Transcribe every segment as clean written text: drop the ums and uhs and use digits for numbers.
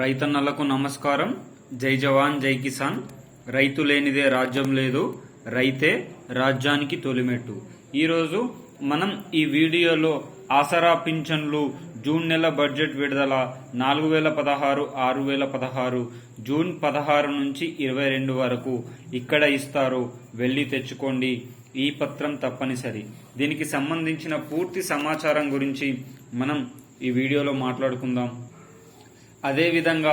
రైతన్నలకు నమస్కారం. జై జవాన్ జై కిసాన్. రైతు లేనిదే రాజ్యం లేదు, రైతే రాజ్యానికి తొలిమెట్టు. ఈరోజు మనం ఈ వీడియోలో ఆసరా పింఛన్లు జూన్ నెల బడ్జెట్ విడుదల 4016, 6016, జూన్ 16 నుంచి 22 వరకు ఇక్కడ ఇస్తారు, వెళ్ళి తెచ్చుకోండి. ఈ పత్రం తప్పనిసరి. దీనికి సంబంధించిన పూర్తి సమాచారం గురించి మనం ఈ వీడియోలో మాట్లాడుకుందాం. అదేవిధంగా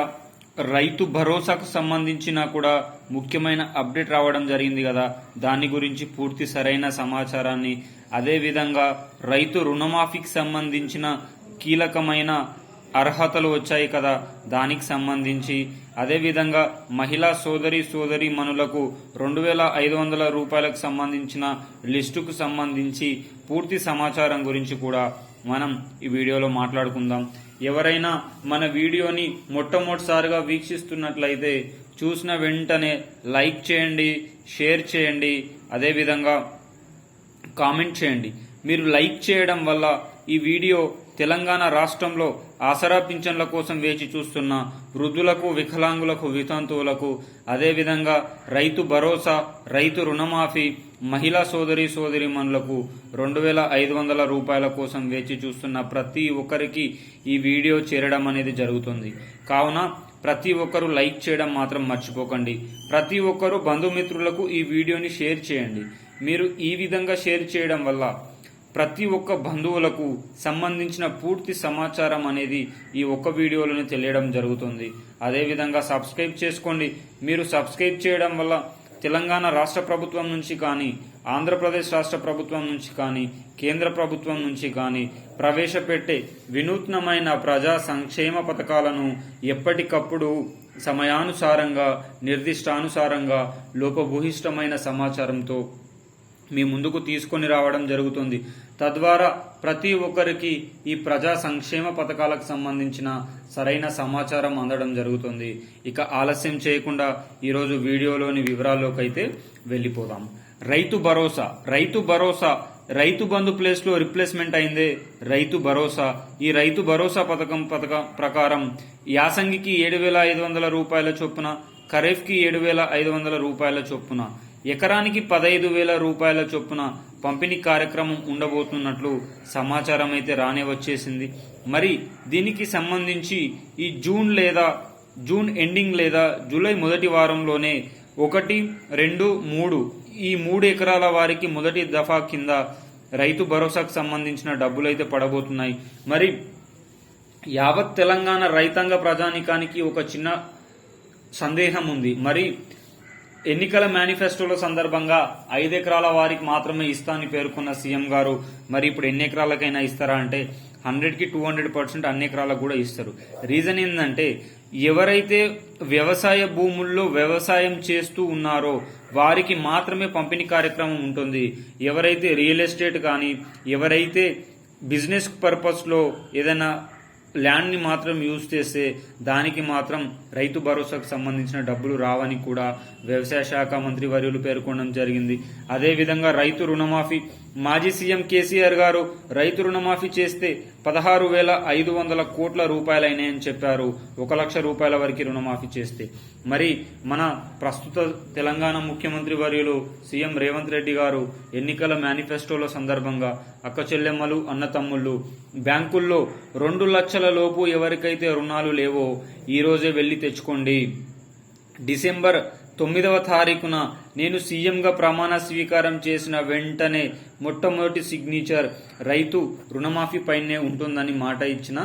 రైతు భరోసాకు సంబంధించిన కూడా ముఖ్యమైన అప్డేట్ రావడం జరిగింది కదా, దాని గురించి పూర్తి సరైన సమాచారాన్ని, అదేవిధంగా రైతు రుణమాఫీకి సంబంధించిన కీలకమైన అర్హతలు వచ్చాయి కదా, దానికి సంబంధించి, అదేవిధంగా మహిళా సోదరి మనులకు 2500 రూపాయలకు సంబంధించిన లిస్టుకు సంబంధించి పూర్తి సమాచారం గురించి కూడా మనం ఈ వీడియోలో మాట్లాడుకుందాం. ఎవరైనా మన వీడియోని మొట్టమొదటిసారిగా వీక్షిస్తున్నట్లయితే చూసిన వెంటనే లైక్ చేయండి, షేర్ చేయండి, అదేవిధంగా కామెంట్ చేయండి. మీరు లైక్ చేయడం వల్ల ఈ వీడియో తెలంగాణ రాష్ట్రంలో ఆసరా పింఛన్ల కోసం వేచి చూస్తున్న వృద్ధులకు, వికలాంగులకు, వితంతువులకు, అదేవిధంగా రైతు భరోసా, రైతు రుణమాఫీ, మహిళా సోదరిమణులకు 2500 రూపాయల కోసం వేచి చూస్తున్న ప్రతి ఒక్కరికి ఈ వీడియో చేరడం అనేది జరుగుతుంది. కావున ప్రతి ఒక్కరూ లైక్ చేయడం మాత్రం మర్చిపోకండి. ప్రతి ఒక్కరూ బంధుమిత్రులకు ఈ వీడియోని షేర్ చేయండి. మీరు ఈ విధంగా షేర్ చేయడం వల్ల ప్రతి ఒక్క బంధువులకు సంబంధించిన పూర్తి సమాచారం అనేది ఈ ఒక్క వీడియోలోనే తెలియడం జరుగుతుంది. అదేవిధంగా సబ్స్క్రైబ్ చేసుకోండి. మీరు సబ్స్క్రైబ్ చేయడం వల్ల తెలంగాణ రాష్ట్ర ప్రభుత్వం నుంచి కానీ, ఆంధ్రప్రదేశ్ రాష్ట్ర ప్రభుత్వం నుంచి కానీ, కేంద్ర ప్రభుత్వం నుంచి కానీ ప్రవేశపెట్టే వినూత్నమైన ప్రజా సంక్షేమ పథకాలను ఎప్పటికప్పుడు సమయానుసారంగా, నిర్దిష్టానుసారంగా, లోపభూయిష్టమైన సమాచారంతో మీ ముందుకు తీసుకొని రావడం జరుగుతుంది. తద్వారా ప్రతి ఒక్కరికి ఈ ప్రజా సంక్షేమ పథకాలకు సంబంధించిన సరైన సమాచారం అందడం జరుగుతుంది. ఇక ఆలస్యం చేయకుండా ఈరోజు వీడియోలోని వివరాల్లోకి అయితే వెళ్ళిపోదాం. రైతు భరోసా రైతు బంధు ప్లేస్ లో రిప్లేస్మెంట్ అయిందే రైతు భరోసా. ఈ రైతు భరోసా పథకం ప్రకారం యాసంగికి 7500 రూపాయల చొప్పున, ఖరీఫ్ కి 7500 రూపాయల చొప్పున, ఎకరానికి 15000 రూపాయల చొప్పున పంపిణీ కార్యక్రమం ఉండబోతున్నట్లు సమాచారం అయితే రానే వచ్చేసింది. మరి దీనికి సంబంధించి ఈ జూన్ ఎండింగ్ లేదా జూలై మొదటి వారంలోనే 1, 2, 3 ఈ 3 ఎకరాల వారికి మొదటి దఫా కింద రైతు భరోసాకు సంబంధించిన డబ్బులైతే పడబోతున్నాయి. మరి యావత్ తెలంగాణ రైతాంగ ప్రజానికానికి ఒక చిన్న సందేహం ఉంది. మరి ఎన్నికల మేనిఫెస్టోల సందర్భంగా 5 ఎకరాల వారికి మాత్రమే ఇస్తా అని పేర్కొన్న సీఎం గారు మరి ఇప్పుడు ఎన్ని ఎకరాలకైనా ఇస్తారా అంటే 100కి 200% అన్ని ఎకరాలకు కూడా ఇస్తారు. రీజన్ ఏంటంటే ఎవరైతే వ్యవసాయ భూముల్లో వ్యవసాయం చేస్తూ ఉన్నారో వారికి మాత్రమే పంపిణీ కార్యక్రమం ఉంటుంది. ఎవరైతే రియల్ ఎస్టేట్ కానీ, ఎవరైతే బిజినెస్ పర్పస్ లో ఏదైనా ల్యాండ్ ని మాత్రం యూజ్ చేస్తే దానికి మాత్రం రైతు భరోసాకు సంబంధించిన డబ్బులు రావని కూడా వ్యవసాయ శాఖ మంత్రి వర్యులు పేర్కొనడం జరిగింది. అదేవిధంగా రైతు రుణమాఫీ, మాజీ సీఎం కేసీఆర్ గారు రైతు రుణమాఫీ చేస్తే 16,500 కోట్ల రూపాయలైనాయని చెప్పారు. 1 లక్ష రూపాయల వరకు రుణమాఫీ చేస్తే. మరి మన ప్రస్తుత తెలంగాణ ముఖ్యమంత్రి వర్యులు సీఎం రేవంత్ రెడ్డి గారు ఎన్నికల మేనిఫెస్టోల సందర్భంగా అక్క చెల్లెమ్మలు, అన్న తమ్ముళ్ళు బ్యాంకుల్లో 2 లక్షల లోపు ఎవరికైతే రుణాలు లేవో ఈ రోజే వెళ్లి తెచ్చుకోండి. డిసెంబర్ 9వ తారీఖున నేను సీఎంగా ప్రమాణ స్వీకారం చేసిన వెంటనే మొట్టమొదటి సిగ్నేచర్ రైతు రుణమాఫీ పైనే ఉంటుందని మాట ఇచ్చిన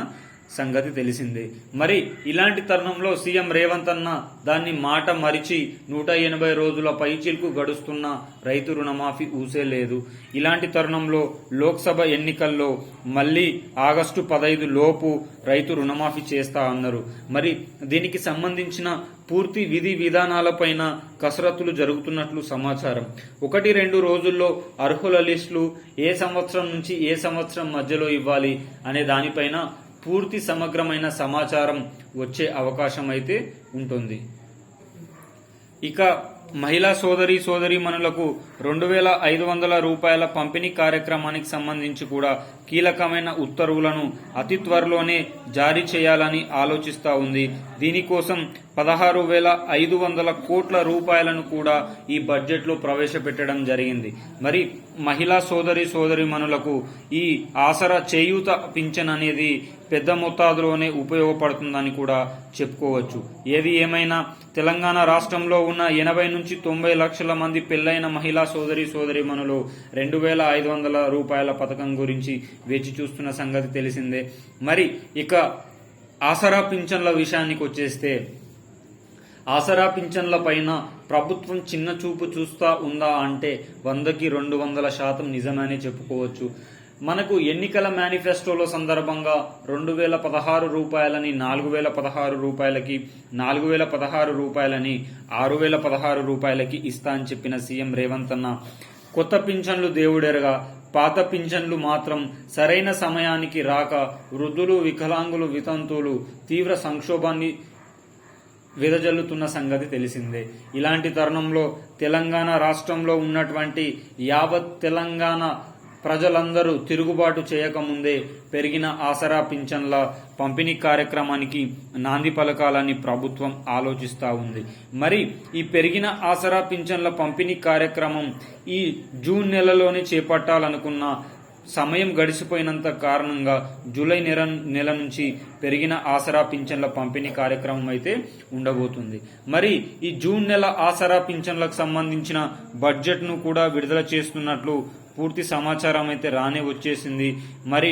సంగతి తెలిసిందే. మరి ఇలాంటి తరుణంలో సీఎం రేవంత్ అన్న దాన్ని మాట మరిచి 180 రోజుల పైచిల్కు గడుస్తున్న రైతు రుణమాఫీ ఊసే లేదు. ఇలాంటి తరుణంలో లోక్సభ ఎన్నికల్లో మళ్లీ ఆగస్టు 15 లోపు రైతు రుణమాఫీ చేస్తా అన్నారు. మరి దీనికి సంబంధించిన పూర్తి విధి విధానాలపైన కసరత్తులు జరుగుతున్నట్లు సమాచారం. 1-2 రోజుల్లో అర్హుల లిస్టులు ఏ సంవత్సరం నుంచి ఏ సంవత్సరం మధ్యలో ఇవ్వాలి అనే దానిపైన పూర్తి సమగ్రమైన సమాచారం వచ్చే అవకాశం అయితే ఉంటుంది. ఇక మహిళా సోదరీమణులకు 2,500 రూపాయల పంపిణీ కార్యక్రమానికి సంబంధించి కూడా కీలకమైన ఉత్తర్వులను అతి త్వరలోనే జారీ చేయాలని ఆలోచిస్తా ఉంది. దీనికోసం 16,500 కోట్ల రూపాయలను కూడా ఈ బడ్జెట్లో ప్రవేశపెట్టడం జరిగింది. మరి మహిళా సోదరీమణులకు ఈ ఆసరా చేయూత పింఛన్ అనేది పెద్ద మొత్తాదులోనే ఉపయోగపడుతుందని కూడా చెప్పుకోవచ్చు. ఏది ఏమైనా తెలంగాణ రాష్ట్రంలో ఉన్న 80 నుంచి 90 లక్షల మంది పెళ్లైన మహిళా సోదరీమణులు 2,500 రూపాయల పథకం గురించి వేచి చూస్తున్న సంగతి తెలిసిందే. మరి ఇక ఆసరా పింఛన్ల విషయానికి వచ్చేస్తే, ఆసరా పింఛన్ల పైన ప్రభుత్వం చిన్న చూపు చూస్తా ఉందా అంటే 100కి 200% నిజమని చెప్పుకోవచ్చు. మనకు ఎన్నికల మేనిఫెస్టోలో సందర్భంగా 2,016 రూపాయలని 4,016 రూపాయలకి, 4,016 రూపాయలని 6,016 రూపాయలకి ఇస్తా అని చెప్పిన సీఎం రేవంత్ అన్న కొత్త పింఛన్లు దేవుడెరగా, పాత పింఛన్లు మాత్రం సరైన సమయానికి రాక వృద్ధులు, వికలాంగులు, వితంతువులు తీవ్ర సంక్షోభాన్ని వెదజల్లుతున్న సంగతి తెలిసిందే. ఇలాంటి తరుణంలో తెలంగాణ రాష్ట్రంలో ఉన్నటువంటి యావత్ తెలంగాణ ప్రజలందరూ తిరుగుబాటు చేయకముందే పెరిగిన ఆసరా పింఛన్ల పంపిణీ కార్యక్రమానికి నాంది పలకాలని ప్రభుత్వం ఆలోచిస్తూ ఉంది. మరి ఈ పెరిగిన ఆసరా పింఛన్ల పంపిణీ కార్యక్రమం ఈ జూన్ నెలలోనే చేపట్టాలనుకున్న సమయం గడిచిపోయినంత కారణంగా జూలై నెల నుంచి పెరిగిన ఆసరా పింఛన్ల పంపిణీ కార్యక్రమం అయితే ఉండబోతుంది. మరి ఈ జూన్ నెల ఆసరా పింఛన్లకు సంబంధించిన బడ్జెట్ను కూడా విడుదల చేస్తున్నట్లు పూర్తి సమాచారం అయితే రానే వచ్చేసింది. మరి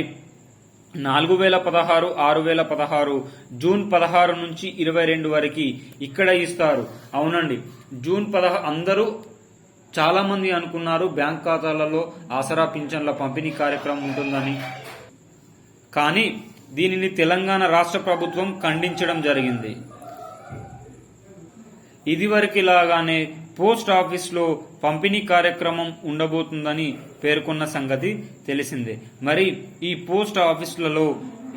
4,016, 6,016 జూన్ 16 నుంచి 22 వరకు ఇక్కడ ఇస్తారు. అవునండి, జూన్ 16 అందరూ చాలా మంది అనుకున్నారు బ్యాంక్ ఖాతాలలో ఆసరా పింఛన్ల పంపిణీ కార్యక్రమం ఉంటుందని. కానీ దీనిని తెలంగాణ రాష్ట్ర ప్రభుత్వం ఖండించడం జరిగింది. ఇదివరకులాగానే పోస్ట్ ఆఫీస్లో పంపిణీ కార్యక్రమం ఉండబోతుందని పేర్కొన్న సంగతి తెలిసిందే. మరి ఈ పోస్ట్ ఆఫీసులలో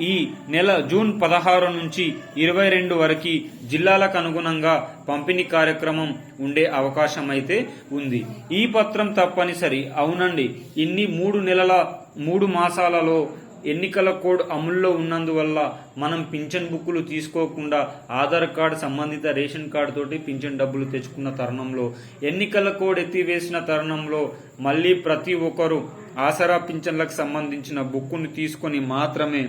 ఈ నెల జూన్ 16 నుంచి 22 వరకు జిల్లాలకు అనుగుణంగా పంపిణీ కార్యక్రమం ఉండే అవకాశం అయితే ఉంది. ఈ పత్రం తప్పనిసరి. అవునండి, ఇన్ని 3 మాసాలలో ఎన్నికల కోడ్ అమల్లో ఉన్నందువల్ల మనం పింఛన్ బుక్కులు తీసుకోకుండా ఆధార్ కార్డు, సంబంధిత రేషన్ కార్డు తోటి పింఛన్ డబ్బులు తెచ్చుకున్న తరుణంలో, ఎన్నికల కోడ్ ఎత్తివేసిన తరుణంలో మళ్ళీ ప్రతి ఒక్కరూ ఆసరా పింఛన్లకు సంబంధించిన బుక్కుని తీసుకొని మాత్రమే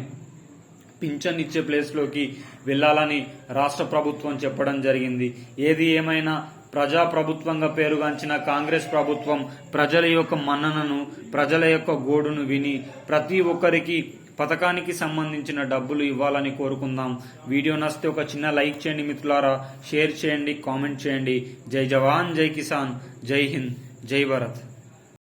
పింఛన్ ఇచ్చే ప్లేస్లోకి వెళ్లాలని రాష్ట్ర ప్రభుత్వం చెప్పడం జరిగింది. ఏది ఏమైనా ప్రజా ప్రభుత్వంగా పేరుగాంచిన కాంగ్రెస్ ప్రభుత్వం ప్రజల యొక్క మన్ననను, ప్రజల యొక్క గోడును విని ప్రతి ఒక్కరికి పథకానికి సంబంధించిన డబ్బులు ఇవ్వాలని కోరుకుందాం. వీడియో నచ్చితే ఒక చిన్న లైక్ చేయండి మిత్రులారా, షేర్ చేయండి, కామెంట్ చేయండి. జై జవాన్, జై కిసాన్, జై హింద్, జై భారత్.